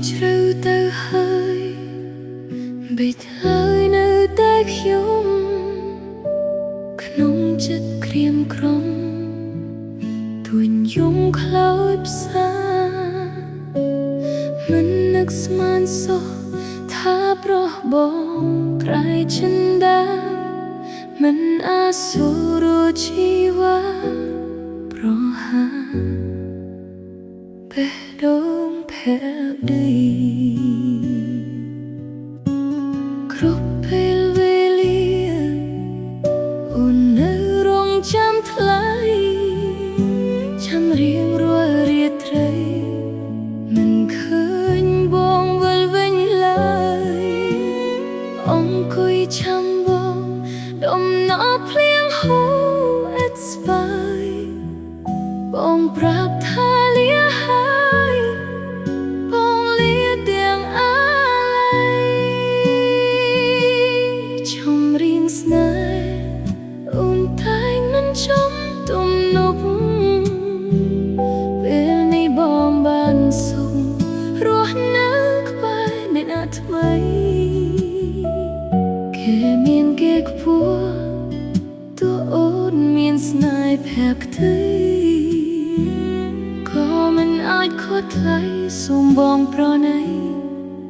ជ្រៅទៅហើយបិទហើយនៅតែខ្ញុំក្នុងចិត្តក្រៀមក្រំទួញយំខ្លោចផ្សាមិននឹកស្មានសោះថាប្រោះបងប្រែចិនដាមិនអាសូរជីវ៉ាប្រហាបេះដូងផែដីគ្រប់ពេលវេលាអូននៅរងចាំថ្លៃចាំរៀងរាល់រាត្រីមិនឃើញបងវិលវិញឡើយអង្គុយចាំបងដុំណោភ្លៀងហូរអេតស្វាយបងប្រាប់ថាលាហើយបងលាទាំងអាឡ័យចំរៀងស្នេហ៍អូនតែងមិនចំទំនុកពេលនេះបងបានសុខរស់នៅក្បែរអ្នកណាថ្មីគេមានគេខ្ពស់តួអូនមានស្នេហ៍ភក្តីក៏មិនអាចខុសថ្លៃសូមបងប្រណី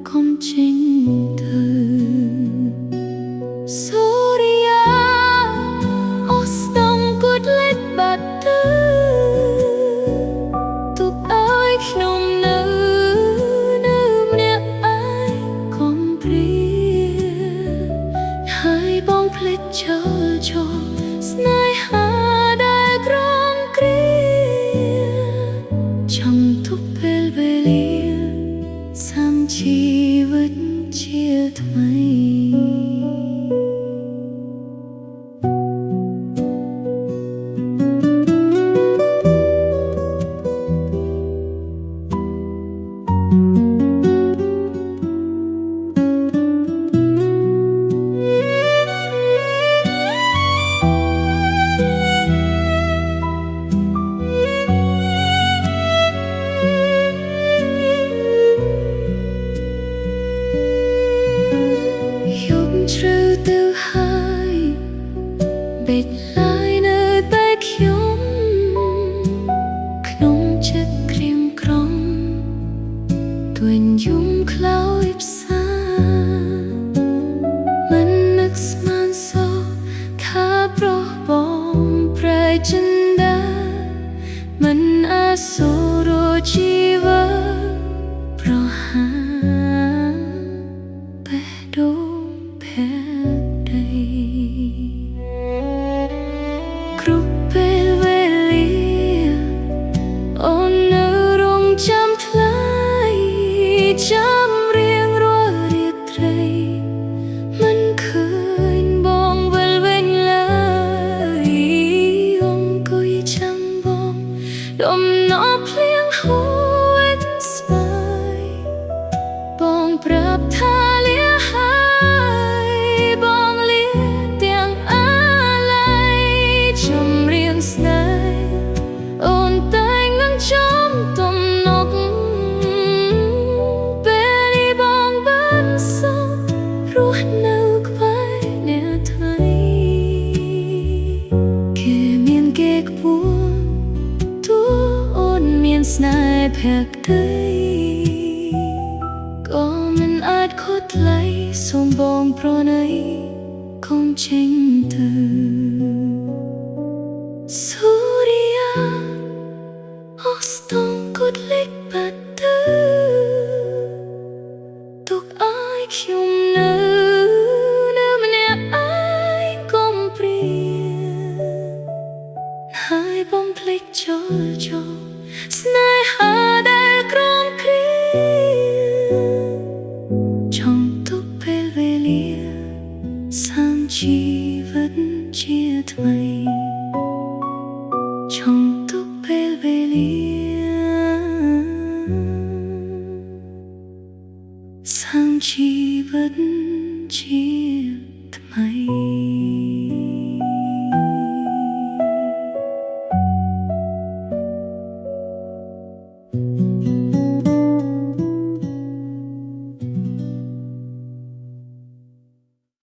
កុំចេញទៅសូរិយាអូស្តង់គូតលេតបាត់ទៅទុកឲ្យខ្ញុំនៅម្នាក់ឯងកុំព្រាហើយបងភ្លេចចោលស្នេហាដែលក្រំគ្រាចាំទុកពេលវេលាសាមជីវិតជាថ្មីជ្រៅទៅហើយបិទហើយនៅតែខ្ញុំក្នុងចិត្តក្រៀមក្រំទួញយំខ្លោចផ្សាមិននឹកស្មានសោះថាប្រោះបងប្រែចិនដាមិនអាសូរជីវ៉ាប្រហាបេះដូងផែដីគ្រប់ពេលវេលាអូននៅរងចាំថ្លៃចាំរៀងរាល់រាត្រីមិនឃើញបងវិលវិញឡើយអង្គុយចាំបងដុំណោភ្លៀងហូរអេតស្វាយបងប្រាប់ថាលាហើយបងលាទាំងអាឡ័យចំរៀងស្នេហ៍អូនតែងនឹងចំទំនុកពេលនេះបងបានសុខរស់នៅក្បែរអ្នកថ្មីគេមានគេខ្ពស់តួអូនមានស្នេហ៍ភក្តីក៏មិនអាចខុសថ្លៃសូមបងប្រណីកុំចេញទៅសូរិយាអូស្តង់គូតលេតបាត់ទៅទុកឲ្យខ្ញុំនៅម្នាក់ឯងកុំព្រាហើយបងភ្លេចចោលស្នេហាដែលក្រំគ្រាចង់ទុកពេលវេលាសាមជីវិតជាថ្មីចង់ទុកពេលវេលាសាមជីវិតជាថ្មី